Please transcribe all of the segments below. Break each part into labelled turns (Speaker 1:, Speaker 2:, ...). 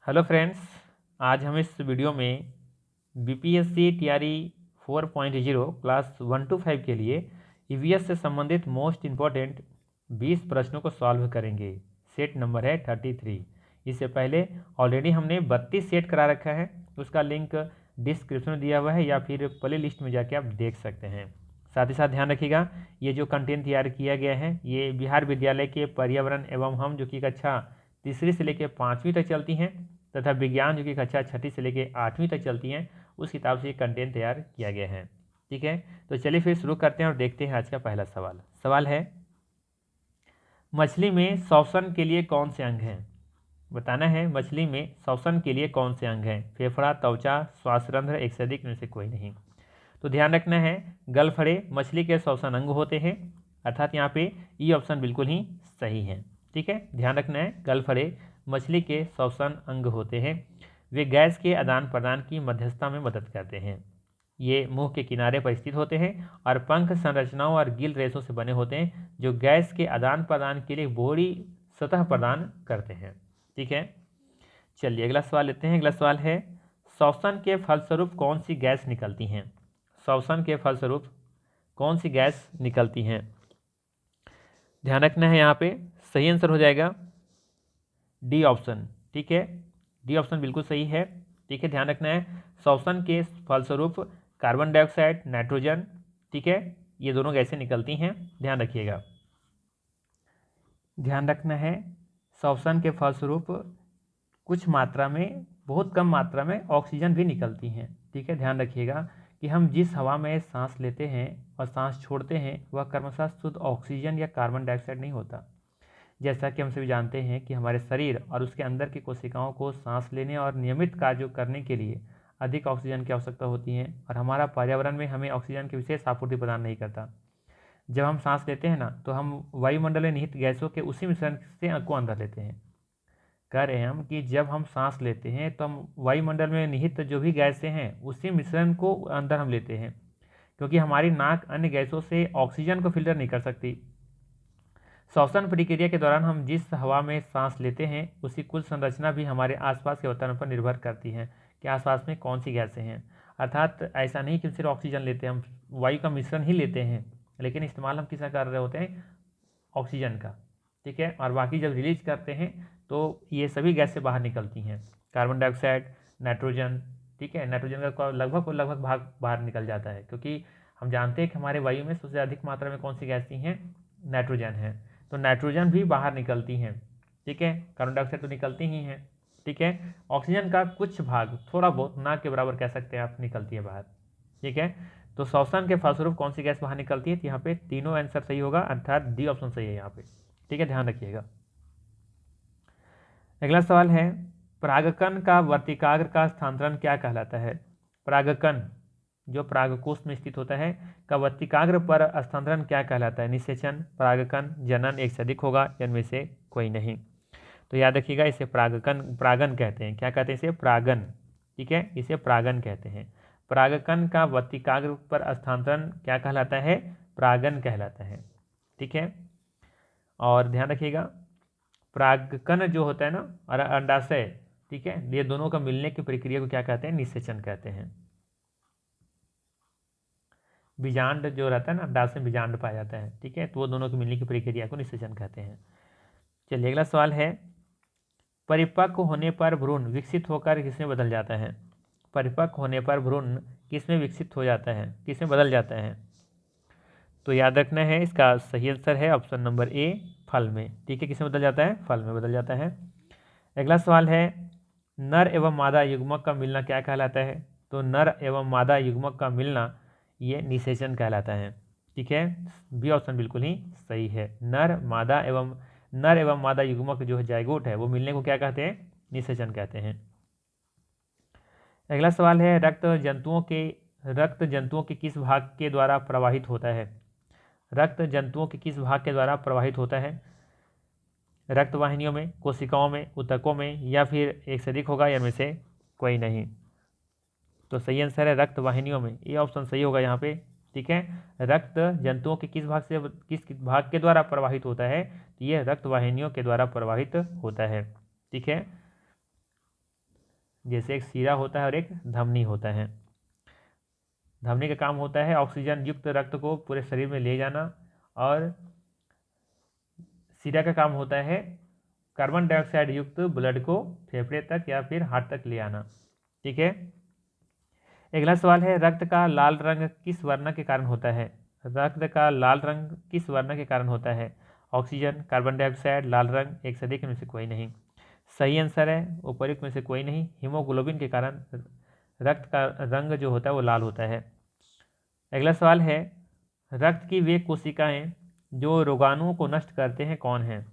Speaker 1: Hello friends, आज हम इस वीडियो में बीपीएससी टीआरई 4.0 क्लास 1 to 5 के लिए ईवीएस से संबंधित मोस्ट इम्पॉर्टेंट 20 प्रश्नों को सॉल्व करेंगे। सेट नंबर है 33। इससे पहले ऑलरेडी हमने 32 सेट करा रखा है, उसका लिंक डिस्क्रिप्शन में दिया हुआ है या फिर प्ले लिस्ट में जाके आप देख सकते हैं। साथ ही साथ ध्यान रखिएगा, ये जो कंटेंट तैयार किया गया है ये बिहार विद्यालय के पर्यावरण एवं हम जो कि कक्षा तीसरी से लेकर 5वीं तक चलती हैं तथा विज्ञान जो कि कक्षा 6ठी से लेकर 8वीं तक चलती हैं, उस किताब से ये कंटेंट तैयार किया गया है। ठीक है, तो चलिए फिर शुरू करते हैं और देखते हैं आज का पहला सवाल है, मछली में श्वसन के लिए कौन से अंग हैं? बताना है मछली में श्वसन के लिए कौन से अंग हैं? फेफड़ा, त्वचा, श्वासरंध्र, एक से अधिक में से कोई नहीं। तो ध्यान रखना है, गलफड़े मछली के श्वसन अंग होते हैं, अर्थात यहाँ पे ई ऑप्शन बिल्कुल ही सही है। ठीक है, ध्यान रखना है, गलफड़े मछली के श्वसन अंग होते हैं। वे गैस के आदान प्रदान की मध्यस्थता में मदद करते हैं। ये मुंह के किनारे पर स्थित होते हैं और पंख संरचनाओं और गिल रेशों से बने होते हैं जो गैस के आदान प्रदान के लिए बोहरी सतह प्रदान करते हैं। ठीक है, चलिए अगला सवाल लेते हैं। अगला सवाल है, श्वसन के फलस्वरूप कौन सी गैस निकलती हैं? श्वसन के फलस्वरूप कौन सी गैस निकलती हैं? ध्यान रखना है, यहाँ पे सही आंसर हो जाएगा डी ऑप्शन। ठीक है, डी ऑप्शन बिल्कुल सही है। ठीक है, ध्यान रखना है, श्वसन के फलस्वरूप कार्बन डाइऑक्साइड, नाइट्रोजन, ठीक है, ये दोनों गैसें निकलती हैं, ध्यान रखिएगा। ध्यान रखना है, श्वसन के फलस्वरूप कुछ मात्रा में, बहुत कम मात्रा में ऑक्सीजन भी निकलती हैं। ठीक है, ध्यान रखिएगा कि हम जिस हवा में सांस लेते हैं और सांस छोड़ते हैं वह क्रमशः शुद्ध ऑक्सीजन या कार्बन डाइऑक्साइड नहीं होता। जैसा कि हम सभी जानते हैं कि हमारे शरीर और उसके अंदर की कोशिकाओं को सांस लेने और नियमित कार्यों करने के लिए अधिक ऑक्सीजन की आवश्यकता होती है और हमारा पर्यावरण में हमें ऑक्सीजन की विशेष आपूर्ति प्रदान नहीं करता। जब हम सांस लेते हैं ना, तो हम वायुमंडल में निहित गैसों के उसी मिश्रण से को अंदर लेते हैं। कह रहे हैं हम कि जब हम सांस लेते हैं तो हम वायुमंडल में निहित जो भी गैसें हैं उसी मिश्रण को अंदर हम लेते हैं, क्योंकि हमारी नाक अन्य गैसों से ऑक्सीजन को फिल्टर नहीं कर सकती। श्वसन प्रक्रिया के दौरान हम जिस हवा में सांस लेते हैं उसकी कुल संरचना भी हमारे आसपास के वातावरण पर निर्भर करती है कि आसपास में कौन सी गैसें हैं। अर्थात ऐसा नहीं कि सिर्फ ऑक्सीजन लेते हैं, हम वायु का मिश्रण ही लेते हैं, लेकिन इस्तेमाल हम किसका कर रहे होते हैं? ऑक्सीजन का। ठीक है, और बाकी जब रिलीज करते हैं तो ये सभी गैसें बाहर निकलती हैं, कार्बन डाइऑक्साइड, नाइट्रोजन। ठीक है, नाइट्रोजन का लगभग भाग बाहर निकल जाता है, क्योंकि हम जानते हैं कि हमारे वायु में सबसे अधिक मात्रा में कौन सी गैसें हैं? नाइट्रोजन है, तो नाइट्रोजन भी बाहर निकलती हैं। ठीक है, कार्बन डाइऑक्साइड तो निकलती ही हैं। ठीक है, ऑक्सीजन का कुछ भाग, थोड़ा बहुत, ना के बराबर कह सकते हैं आप, निकलती है बाहर। ठीक है, तो श्वसन के फलस्वरूप कौन सी गैस बाहर निकलती है? तो यहाँ पे तीनों आंसर सही होगा, अर्थात डी ऑप्शन सही है यहाँ पे। ठीक है, ध्यान रखिएगा। अगला सवाल है, परागकण का वर्तिकाग्र का स्थानांतरण क्या कहलाता है? परागकण जो परागकोश में स्थित होता है का वर्तिकाग्र पर स्थानांतरण क्या कहलाता है? निषेचन, परागकण, जनन, एक से अधिक होगा, इनमें से कोई नहीं। तो याद रखिएगा, इसे परागन कहते हैं। क्या कहते हैं इसे? परागन। ठीक है, इसे परागन कहते हैं। परागकण का वर्तिकाग्र पर स्थानांतरण क्या कहलाता है? परागन कहलाता है। ठीक है, और ध्यान रखिएगा, परागकण जो होता है ना और अंडाशय, ठीक है, ये दोनों का मिलने की प्रक्रिया को क्या कहते हैं? निषेचन कहते हैं। बीजांड जो रहता है ना, अंडाशय में बीजांड पाया जाता है, ठीक है, तो वो दोनों की मिलने की प्रक्रिया को निषेचन कहते हैं। चलिए अगला सवाल है, परिपक्व होने पर भ्रूण विकसित होकर किसमें बदल जाता है? परिपक्व होने पर भ्रूण किसमें विकसित हो जाता है, किसमें बदल जाता है? तो याद रखना है, इसका सही आंसर है ऑप्शन नंबर ए, फल में। ठीक है, किसमें बदल जाता है? फल में बदल जाता है। अगला सवाल है, नर एवं मादा युग्मक का मिलना क्या कहलाता है? तो नर एवं मादा युग्मक का मिलना ये निषेचन कहलाता है। ठीक है, बी ऑप्शन बिल्कुल ही सही है। नर एवं मादा युग्मक जो जाइगोट है वो मिलने को क्या कहते हैं? निषेचन कहते हैं। अगला सवाल है, रक्त जंतुओं के किस भाग के द्वारा प्रवाहित होता है? रक्त जंतुओं के किस भाग के द्वारा प्रवाहित होता है? रक्त वाहिनियों में, कोशिकाओं में, ऊतकों में, या फिर एक से अधिक होगा, या इनमें से कोई नहीं। तो सही आंसर है रक्त वाहिनियों में, ये ऑप्शन सही होगा यहाँ पे। ठीक है, रक्त जंतुओं के किस भाग के द्वारा प्रवाहित होता है? तो ये रक्त वाहिनियों के द्वारा प्रवाहित होता है। ठीक है, जैसे एक सिरा होता है और एक धमनी होता है। धमनी का काम होता है ऑक्सीजन युक्त रक्त को पूरे शरीर में ले जाना, और सिरा का काम होता है कार्बन डाइऑक्साइड युक्त ब्लड को फेफड़े तक या फिर हार्ट तक ले आना। ठीक है। अगला सवाल है, रक्त का लाल रंग किस वर्ण के कारण होता है? रक्त का लाल रंग किस वर्ण के कारण होता है? ऑक्सीजन, कार्बन डाइऑक्साइड, लाल रंग, एक से अधिक में से कोई नहीं। सही आंसर है उपयुक्त में से कोई नहीं, हीमोग्लोबिन के कारण रक्त का रंग जो होता है वो लाल होता है। अगला सवाल है, रक्त की वे कोशिकाएं जो रोगाणुओं को नष्ट करते हैं कौन हैं?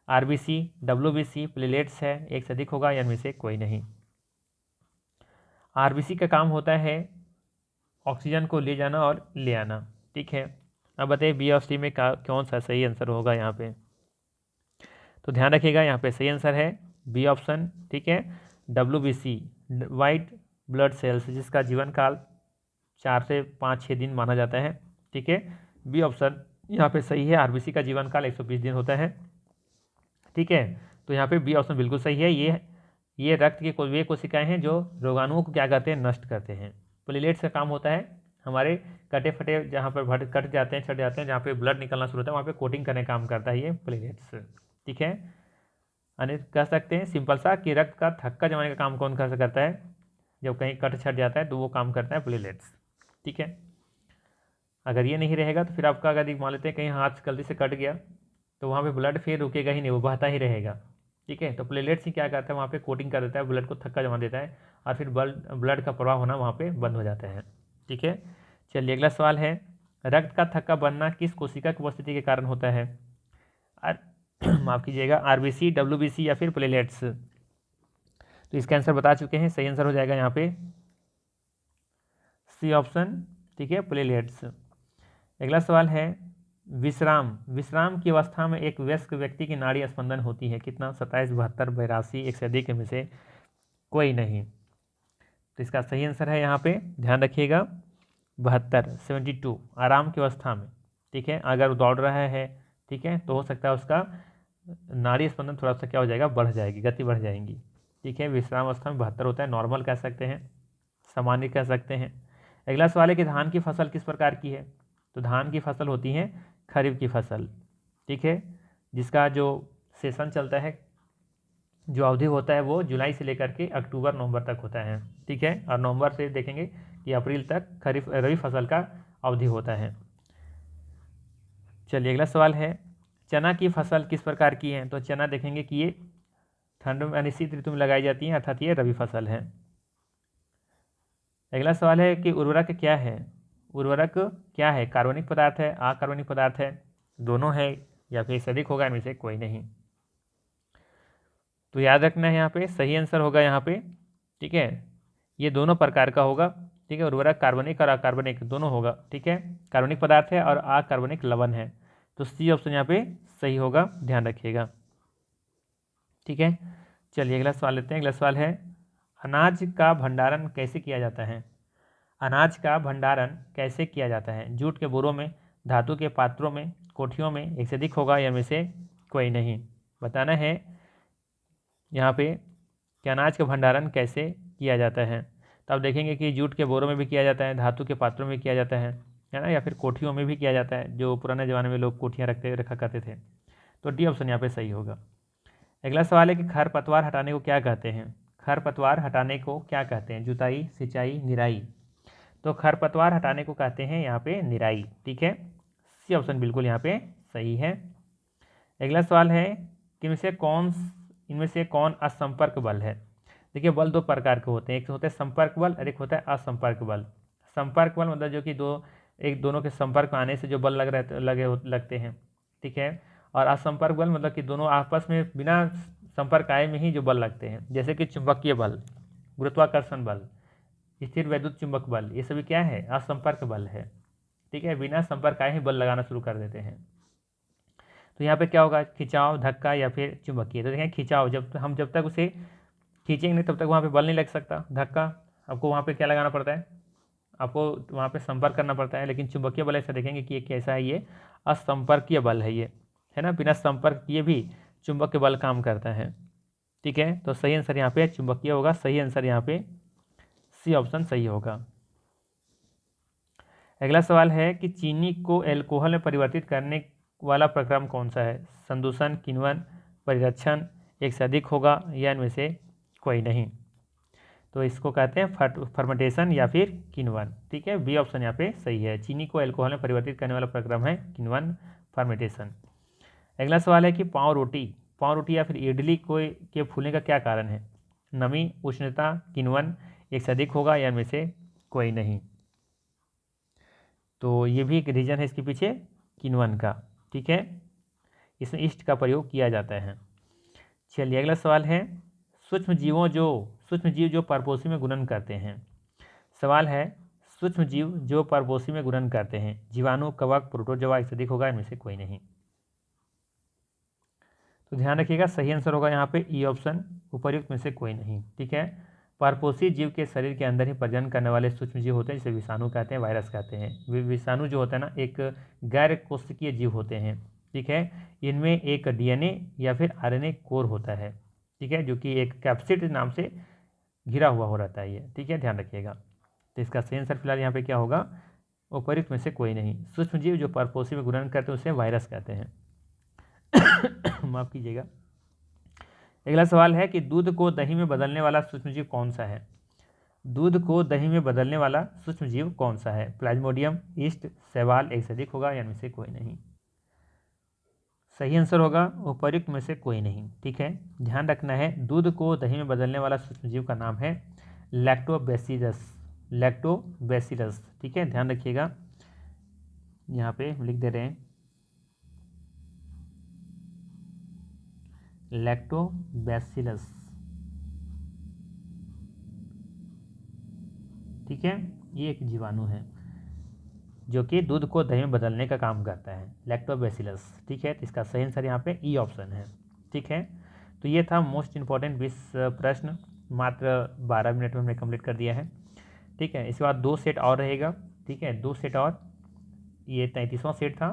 Speaker 1: आरबीसी, डब्ल्यूबीसी, प्लेटलेट्स है, एक से अधिक होगा या इनमें से कोई नहीं। आरबीसी का काम होता है ऑक्सीजन को ले जाना और ले आना। ठीक है। अब बताइए बी ऑफ सी में कौन सा सही आंसर होगा यहाँ पे? तो ध्यान रखिएगा, यहाँ पे सही आंसर है बी ऑप्शन। ठीक है। डब्ल्यूबीसी, वाइट ब्लड सेल्स, जिसका जीवन काल 4 से 5-6 दिन माना जाता है। ठीक है। बी ऑप्शन यहाँ पे सही है। आरबीसी का जीवन काल 120 दिन होता है। ठीक है। तो यहाँ पे बी ऑप्शन बिल्कुल सही है। ये रक्त की वे कोशिकाएं हैं जो रोगाणुओं को क्या करते हैं, नष्ट करते हैं। प्लेटलेट्स का काम होता है हमारे कटे फटे जहाँ पर कट जाते हैं, छट जाते हैं, जहाँ पे ब्लड निकलना शुरू होता है वहाँ पे कोटिंग करने का काम करता है ये प्लेटलेट्स। ठीक है। यानी कह सकते हैं सिंपल सा कि रक्त का थक्का जमाने का काम कौन करता है? जब कहीं कट छट जाता है तो वो काम करता है प्लेटलेट्स। ठीक है। अगर ये नहीं रहेगा तो फिर आपका अगर मान लेते हैं कहीं हाथ गलती से कट गया तो वहाँ पे ब्लड फिर रुकेगा ही नहीं, वो बहता ही रहेगा। ठीक है। तो प्लेटलेट्स ही क्या करता है, वहाँ पे कोटिंग कर देता है, ब्लड को थक्का जमा देता है और फिर ब्लड का प्रवाह होना वहाँ पे बंद हो जाता है। ठीक है। चलिए अगला सवाल है, रक्त का थक्का बनना किस कोशिका की उपस्थिति के कारण होता है? माफ़ कीजिएगा, आरबीसी, डब्ल्यूबीसी या फिर प्लेटलेट्स? तो इसका आंसर बता चुके हैं, सही आंसर हो जाएगा यहाँ पे सी ऑप्शन। ठीक है, प्लेटलेट्स। अगला सवाल है, विश्राम की अवस्था में एक वयस्क व्यक्ति की नाड़ी स्पंदन होती है कितना? 27, 72, 82, एक से अधिक में से कोई नहीं। तो इसका सही आंसर है यहाँ पे, ध्यान रखिएगा 72, 72, आराम की अवस्था में। ठीक है। अगर वो दौड़ रहा है, ठीक है, तो हो सकता है उसका नाड़ी स्पंदन थोड़ा सा क्या हो जाएगा, बढ़ जाएगी, गति बढ़ जाएगी। ठीक है। विश्राम अवस्था में 72 होता है, नॉर्मल कह सकते हैं, सामान्य कह सकते हैं। अगला सवाल है कि धान की फसल किस प्रकार की है? तो धान की फसल होती है खरीफ की फसल। ठीक है। जिसका जो सेशन चलता है, जो अवधि होता है वो जुलाई से लेकर के अक्टूबर नवंबर तक होता है। ठीक है। और नवंबर से देखेंगे कि अप्रैल तक खरीफ रबी फसल का अवधि होता है। चलिए अगला सवाल है, चना की फसल किस प्रकार की है? तो चना देखेंगे कि ये ठंड में यानी शीत ऋतु में लगाई जाती है, अर्थात ये रबी फसल है। अगला सवाल है कि उर्वरक क्या है? उर्वरक क्या है? कार्बनिक पदार्थ है, अकार्बनिक पदार्थ है, दोनों है, या फिर से अधिक होगा, इनमें से कोई नहीं। तो याद रखना है यहाँ पे सही आंसर होगा यहाँ पे। ठीक है। ये दोनों प्रकार का होगा। ठीक है। उर्वरक कार्बनिक और अकार्बनिक दोनों होगा। ठीक है। कार्बनिक पदार्थ है और अकार्बनिक लवण है। तो सी ऑप्शन यहाँ पे सही होगा, ध्यान रखिएगा। ठीक है। चलिए अगला सवाल लेते हैं। अगला सवाल है, अनाज का भंडारण कैसे किया जाता है? अनाज का भंडारण कैसे किया जाता है? जूट के बोरों में, धातु के पात्रों में, कोठियों में, एक से अधिक होगा या में से कोई नहीं। बताना है यहाँ पे कि अनाज का भंडारण कैसे किया जाता है। तो आप देखेंगे कि जूट के बोरों में भी किया जाता है, धातु के पात्रों में किया जाता है ना, या फिर कोठियों में भी किया जाता है, जो पुराने ज़माने में लोग कोठियाँ रखा करते थे। तो डी ऑप्शन यहाँ पे सही होगा। अगला सवाल है कि खरपतवार हटाने को क्या कहते हैं? खरपतवार हटाने को क्या कहते हैं? जुताई, सिंचाई, निराई? तो खरपतवार हटाने को कहते हैं यहाँ पे निराई। ठीक है। सी ऑप्शन बिल्कुल यहाँ पे सही है। अगला सवाल है कि इनमें से कौन असंपर्क बल है? देखिए बल दो प्रकार के होते हैं, एक होता है संपर्क बल और एक होता है असंपर्क बल। संपर्क बल मतलब जो कि दोनों के संपर्क में आने से जो बल लगते हैं। ठीक है। और असंपर्क बल मतलब कि दोनों आपस में बिना संपर्क आए में ही जो बल लगते हैं, जैसे कि चुंबकीय बल, गुरुत्वाकर्षण बल, स्थिर वैद्युत चुंबक बल, ये सभी क्या है? असंपर्क बल है। ठीक है। बिना संपर्क आए ही बल लगाना शुरू कर देते हैं। तो यहाँ पे क्या होगा, खिंचाव, धक्का या फिर चुंबकीय? तो देखें खिंचाव, जब तक उसे खींचेंगे नहीं तब तक वहाँ पे बल नहीं लग सकता। धक्का आपको वहाँ पे क्या लगाना पड़ता है, आपको वहाँ पे संपर्क करना पड़ता है। लेकिन चुंबकीय बल ऐसा देखेंगे कि ये कैसा है, ये असंपर्कीय बल है, ये है ना, बिना संपर्क किए भी चुंबक के बल काम करता है। ठीक है, तो सही आंसर यहाँ पे चुंबकीय होगा। सही आंसर यहाँ पे सी ऑप्शन सही होगा। अगला सवाल है कि चीनी को एल्कोहल में परिवर्तित करने वाला प्रक्रम कौन सा है? संदूषण, किण्वन, परिरक्षण, एक से अधिक होगा या इनमें से कोई नहीं। तो इसको कहते हैं फर्मेंटेशन या फिर किण्वन। ठीक है, बी ऑप्शन यहाँ पे सही है। चीनी को एल्कोहल में परिवर्तित करने वाला प्रक्रम है किण्वन, फर्मेंटेशन। अगला सवाल है कि पाव रोटी या फिर इडली के फूलने का क्या कारण है? नमी, उष्णता, किण्वन, एक से अधिक होगा या इनमें से कोई नहीं। तो ये भी एक रीजन है इसके पीछे, किण्वन का। ठीक है, इसमें ईस्ट का प्रयोग किया जाता है। चलिए अगला सवाल है, सूक्ष्म जीव जो परपोषी में गुणन करते हैं। सवाल है, सूक्ष्म जीव जो परपोषी में गुणन करते हैं, जीवाणु, कवक, प्रोटोजोआ, एक से अधिक होगा इनमें से कोई नहीं। तो ध्यान रखिएगा, सही आंसर होगा यहाँ पे ई ऑप्शन, उपर्युक्त में से कोई नहीं। ठीक है, परपोषी जीव के शरीर के अंदर ही प्रजनन करने वाले सूक्ष्म जीव होते हैं, जिसे विषाणु कहते हैं, वायरस कहते हैं। विषाणु जो होता है ना, एक गैर कोशिकीय जीव होते हैं। ठीक है, इनमें एक डीएनए या फिर आरएनए कोर होता है। ठीक है, जो कि एक कैप्सिड नाम से घिरा हुआ हो रहता है ये। ठीक है, ध्यान रखिएगा। तो इसका सही आंसर फिलहाल यहाँ पे क्या होगा? उपर्युक्त में से कोई नहीं। सूक्ष्म जीव जो परपोषी में गुणन करते हैं उसे वायरस कहते हैं। माफ कीजिएगा। अगला सवाल है कि दूध को दही में बदलने वाला सूक्ष्म जीव कौन सा है? दूध को दही में बदलने वाला सूक्ष्म जीव कौन सा है? प्लाज्मोडियम, ईस्ट, शैवाल, एक से अधिक होगा या इनमें से कोई नहीं। सही आंसर होगा उपर्युक्त में से कोई नहीं। ठीक है, ध्यान रखना है, दूध को दही में बदलने वाला सूक्ष्म जीव का नाम है लैक्टोबैसिलस। ठीक है, ध्यान रखिएगा, यहाँ पे लिख दे रहे हैं लैक्टोबैसिलस। ठीक है, ये एक जीवाणु है जो कि दूध को दही में बदलने का काम करता है, लैक्टोबैसिलस। ठीक है, तो इसका सही आंसर यहाँ पे ई ऑप्शन है। ठीक है, तो ये था मोस्ट इंपॉर्टेंट 20 प्रश्न, मात्र 12 मिनट में हमने कंप्लीट कर दिया है। ठीक है, इसके बाद 2 सेट और रहेगा। ठीक है, 2 सेट और, ये 33वां सेट था,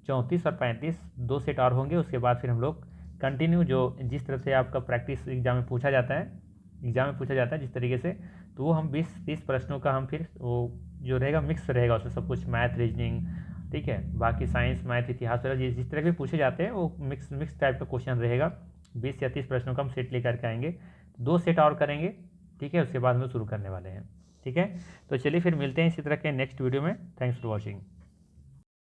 Speaker 1: 34 और 35 2 सेट और होंगे। उसके बाद फिर हम लोग कंटिन्यू जो जिस तरह से आपका प्रैक्टिस एग्जाम में पूछा जाता है जिस तरीके से, तो वो हम 20-30 प्रश्नों का हम फिर वो जो रहेगा मिक्स रहेगा उसमें सब कुछ, मैथ, रीजनिंग, ठीक है, बाकी साइंस, मैथ, इतिहास वगैरह जिस तरह के पूछे जाते हैं वो मिक्स टाइप का क्वेश्चन रहेगा। 20 या 30 प्रश्नों का हम सेट लेकर के आएंगे, 2 सेट और करेंगे। ठीक है, उसके बाद हम शुरू करने वाले हैं। ठीक है, तो चलिए फिर मिलते हैं इसी तरह के नेक्स्ट वीडियो में। Thanks for watching.